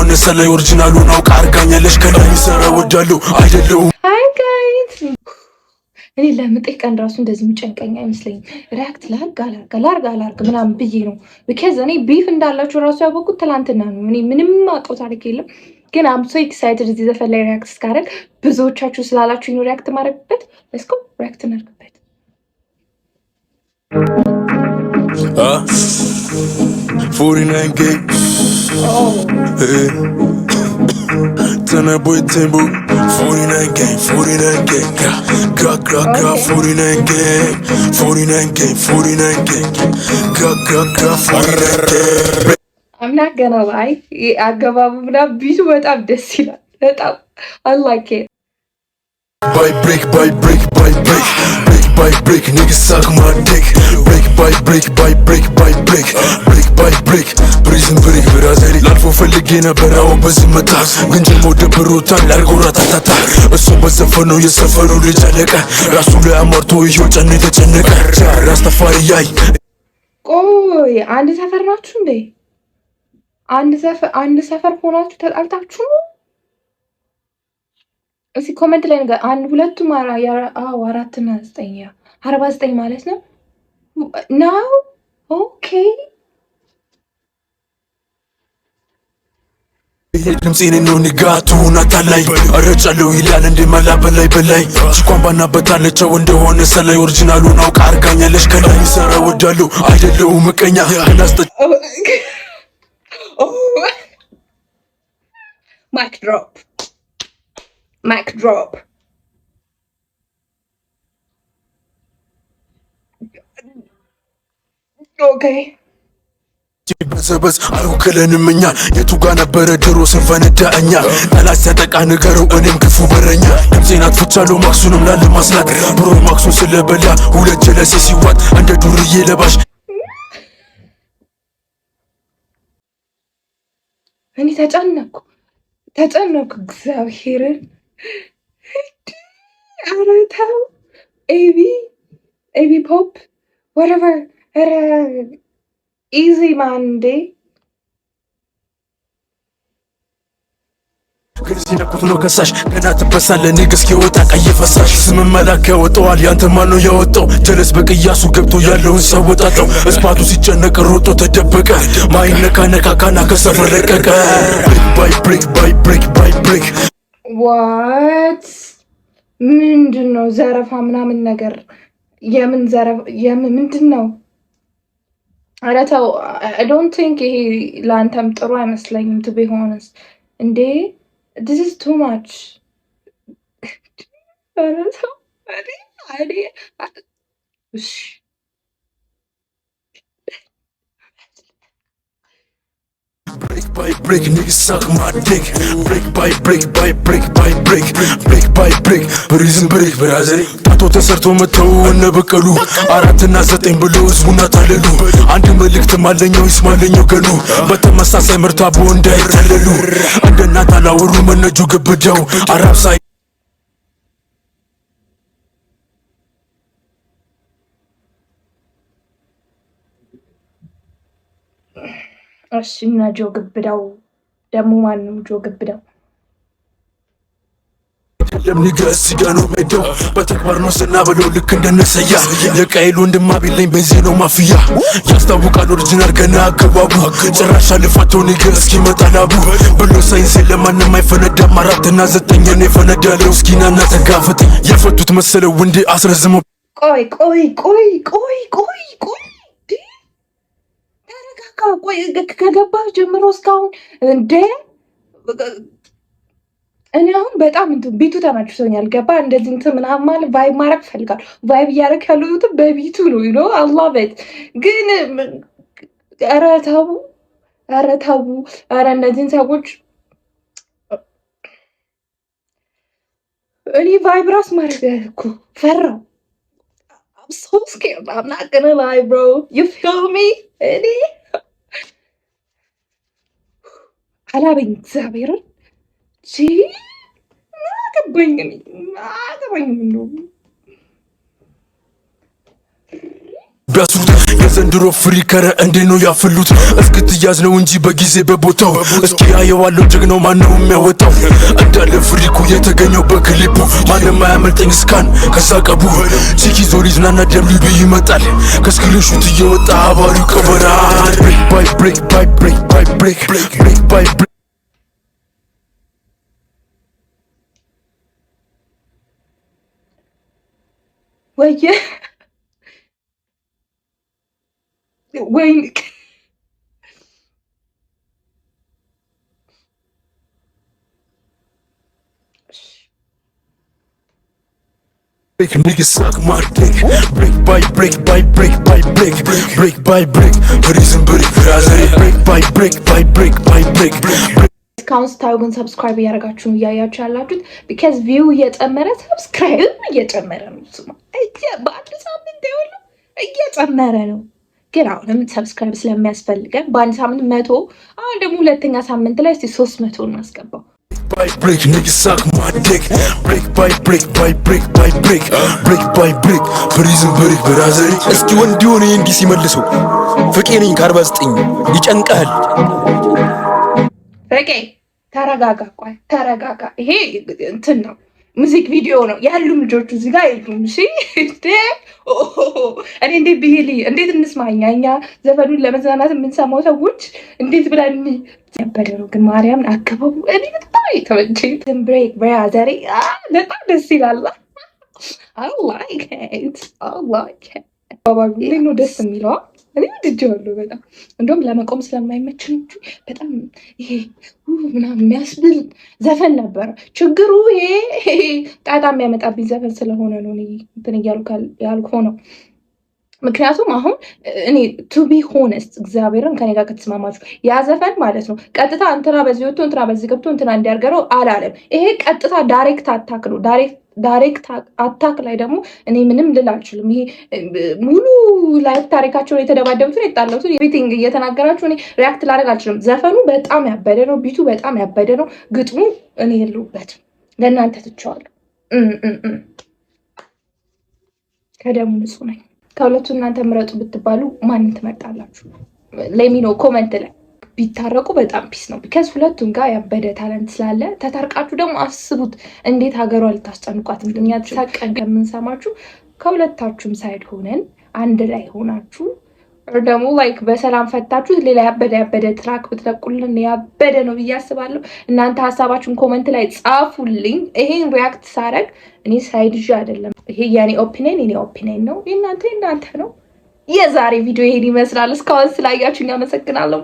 እንደሆነ ሰላይ ኦሪጂናሉን አውቃ አርጋኛለሽ ከላይ ሰራ ወዳለው አይደለም አይ ጋይት እኔ ለምጤ ቀን ራሱ እንደዚህ የሚጨንቀኝ አይመስለኝም። ሪያክት ላርግ ምናምን ብዬ ነው። ቢካዝ እኔ ቢፍ እንዳላችሁ ራሱ ያወቁት ትላንትና ነው። እኔ ምንም አውቀው ታሪክ የለም፣ ግን አም ሶ ኤክሳይትድ እዚህ ዘፈን ላይ ሪያክት እስካደርግ ብዙዎቻችሁ ስላላችሁ ነው ሪያክት ማድረግበት። እስኮ ሪያክት እናድርግበት። 49 games. Turn that boy tempo. 49 game, 49 game. Got 49 game. 49 game, 49 game. Got 49 game. I'm not gonna lie. አገባቡ ምናምን ቢቱ በጣም ደስ ይላል። በጣም I like it. By break, by break, by break. Break by break, niggas suck my dick. Break by break, by break, by break. Break by break, prison break. ብራዘሪ ላልፎ ፈልጌ ነበረው በዝምታ ግን ደግሞ ደብሮታል ላርጎ ራታታታ እሱ በዘፈነው የሰፈሩ ልጅ አለቀ ራሱ ላይ አሟርቶ ይኸው ጨኔ ተጨነቀ ራስተፋሪ ያይ ቆይ አንድ ሰፈር ናችሁ እንዴ? አንድ ሰፈር ሆናችሁ ተጣልታችሁ ነው? እስኪ ኮሜንት ላይ ነገር አንድ ሁለቱም 4 እና 9 49 ማለት ነው ነው። ኦኬ ድምፄን ነው ንጋቱ ናታላይ አረጫለው ይላል እንደመላ በላይ ቺኳን ባናበታለቸው እንደሆነ ሰላይ ኦሪጂናሉን አውቃ አርጋኛለሽ ከላይ ሰራ ወዳለው አይደለው ምቀኛ እናስተ Mic drop. Okay. በዘበዝ አልወከለንም እኛ የቱ ጋ ነበረ ድሮ ስንፈነዳ እኛ ጠላት ሲያጠቃ ንገረው እኔም ክፉ በረኛ ድምፄን አጥፍቻለሁ ማክሱንም ላለማስላት ብሮ ማክሱን ስለበላ ሁለት ጀለሴ ሲዋጥ እንደ ዱርዬ ለባሽ እኔ ተጨነኩ እግዚአብሔርን ኧረ ተው ኤቢ ፖፕ whatever ኢዚ ማን እንዴ ግን ሲነኩት ነው ከሳሽ ገና ትበሳለህ ንግስ የወጣ ቀይ ፈሳሽ ስምን መላክ ያወጣዋል ያንተ ማን ነው ያወጣው ጀለስ በቅያሱ ገብቶ ያለውን ሰው ወጣጣው እስፓቱ ሲጨነቅ ሮጦ ተደበቀ ማይነካ ነካካና ከሰፈር ለቀቀ ባይ ዋት ምንድን ነው ዘረፋ ምናምን ነገር የምን ምንድን ነው? ኧረ ተው I don't think ይሄ ለአንተም ጥሩ አይመስለኝም to be honest እንዴ this is too much ኧረ ተው እሺ Break by break, niggas suck my dick. Break by break, prison break, ብራዘሪ ታቶ ተሰርቶ መተው እነበቀሉ 4 እና 9 ብሎ ህዝቡን አታለሉ አንድ መልእክትም አለኘው ይስማለኘው ገሉ በተመሳሳይ ምርታቦ እንዳይታለሉ እንደ እናት አላወሩ መነጁ ግብዳው አራብ ሳይ እሺ እና ጆ ግብዳው ደግሞ ማንም ጆ ግብዳው ለምንገስ ሲዳኑ ሜዳው በተግባር ነው ስናበለው ልክ እንደነሰያ የቃይል ወንድማ ቢለኝ በዚህ ነው ማፍያ ያስታውቃል ኦሪጂናል ገና አገባቡ ጭራሽ አልፋተው ንገስ እስኪመጣ ላቡ ብሎ ሳይንስ ለማንም አይፈነዳም 4 እና 9 ነው የፈነዳለው እስኪናና ተጋፈጥ የፈቱት መሰለው ወንድ አስረዝመው ቆይ ቆይ ከገባህ ጀምሮ እስካሁን እንዴ እኔ አሁን በጣም ቢቱ ተመችቶኛል። ገባ እንደዚህ እንትን ምናምን ማለት ቫይብ ማድረግ ፈልጋለሁ። ቫይብ እያደረግ ያሉት በቢቱ ነው ዩ ኖ አይ ላቭ ኢት። ግን ኧረ ተው እነዚህን ሰዎች እኔ ቫይብ ራስ ማድረግ እኮ ፈራው። I'm so scared. I'm not gonna lie, bro. You feel me? እኔ አላበኝ እግዚአብሔርን አገባኝ ነው ቢያስሩት የዘንድሮ ፍሪ ከረ እንዴ ነው ያፈሉት እስክትያዝ ነው እንጂ በጊዜ በቦታው እስኪ ያየዋለው ጀግናው ማነው የሚያወጣው እንዳለ ፍሪኩ የተገኘው በክሊፑ ማንም አያመልጠኝ እስካን ከዛ ቀቡ ቺኪዞ ሊዝናና ደብሊቢ ይመጣል ከስክሪንሹት እየወጣ አባሪው ቀበራል ብሬክ ባይ ብሬክ ባይ ብሬክ ባይ ብሬክ ብሬክ ባይ ብሬክ ወየ ወይኔ Break, niggas suck my dick. Break by break by break by break. Break by break. Prison break. Break by break by break by break. እስካሁን ስታዩ ግን ሰብስክራይብ እያደረጋችሁ እያያችሁ ያላችሁት ቢካዝ ቪው እየጨመረ ሰብስክራይብ እየጨመረ ነው። ስማ በአንድ ሳምንት ይወሉ እየጨመረ ነው። ግን አሁንም ሰብስክራይብ ስለሚያስፈልገን በአንድ ሳምንት 100 አሁን ደግሞ ሁለተኛ ሳምንት ላይ እስቲ 300 እናስገባው። By break, niggas suck my dick. Break by break by break by break. Break by break. Prison break, brother. እስኪ ወንድ ሆነ እንዲ ሲመልሰው ፍቄ ነኝ ከ49 ይጨንቃል። ፍቄ ተረጋጋ፣ ቆይ ተረጋጋ። ይሄ እንትን ነው ሙዚክ ቪዲዮ ነው ያሉ ልጆቹ እዚህ ጋር የሉም። እሺ እኔ እንዴት ብሄሊ እንዴት እንስማኛ እኛ ዘፈኑን ለመዝናናት የምንሰማው ሰዎች እንዴት ብለን ያበደ ነው። ግን ማርያምን አከበው እኔ በጣም የተመቸኝ ብሬክ ብራዘር በጣም ደስ ይላል። I like it. ባባሉ ነው ደስ የሚለው እኔ ወድጄዋለሁ በጣም እንደውም ለመቆም ስለማይመች እንጂ በጣም ይሄ ምናምን የሚያስብል ዘፈን ነበረ። ችግሩ ይሄ ጣጣ የሚያመጣብኝ ዘፈን ስለሆነ ነው እኔ እንትን እያልኩ ነው። ምክንያቱም አሁን እኔ ቱ ቢ ሆነስት እግዚአብሔርን ከኔ ጋር ከተስማማችሁ ያ ዘፈን ማለት ነው ቀጥታ እንትና በዚህ ወጥቶ እንትና በዚህ ገብቶ እንትና እንዲያርገረው አላለም። ይሄ ቀጥታ ዳይሬክት አታክ ነው። ዳይሬክት አታክ ላይ ደግሞ እኔ ምንም ልል አልችልም። ይሄ ሙሉ ላይፍ ታሪካቸውን የተደባደቡትን የጣለቱን ኤቭሪቲንግ እየተናገራችሁ እኔ ሪያክት ላደርግ አልችልም። ዘፈኑ በጣም ያበደ ነው። ቢቱ በጣም ያበደ ነው። ግጥሙ እኔ የለሁበትም። ለእናንተ ትቼዋለሁ። ከደሙ ንጹህ ነኝ። ከሁለቱ እናንተ ምረጡ ብትባሉ ማንን ትመርጣላችሁ? ለሚኖ ኮመንት ላይ ቢታረቁ በጣም ፒስ ነው። ቢካዝ ሁለቱም ጋር ያበደ ታለንት ስላለ ተታርቃችሁ ደግሞ አስቡት እንዴት ሀገሯ ልታስጨንቋት እንደሚያችሁ ታቀን ከምንሰማችሁ ከሁለታችሁም ሳይድ ሆነን አንድ ላይ ሆናችሁ ደግሞ ላይክ በሰላም ፈታችሁ ሌላ ያበደ ትራክ ብትለቁልን ያበደ ነው ብዬ አስባለሁ። እናንተ ሀሳባችሁን ኮመንት ላይ ጻፉልኝ። ይሄን ሪያክት ሳረግ እኔ ሳይድ ይዤ አይደለም። ይሄ የኔ ኦፒኒየን ነው። እናንተ ነው። የዛሬ ቪዲዮ ይሄን ይመስላል። እስካሁን ስላያችሁኝ አመሰግናለሁ።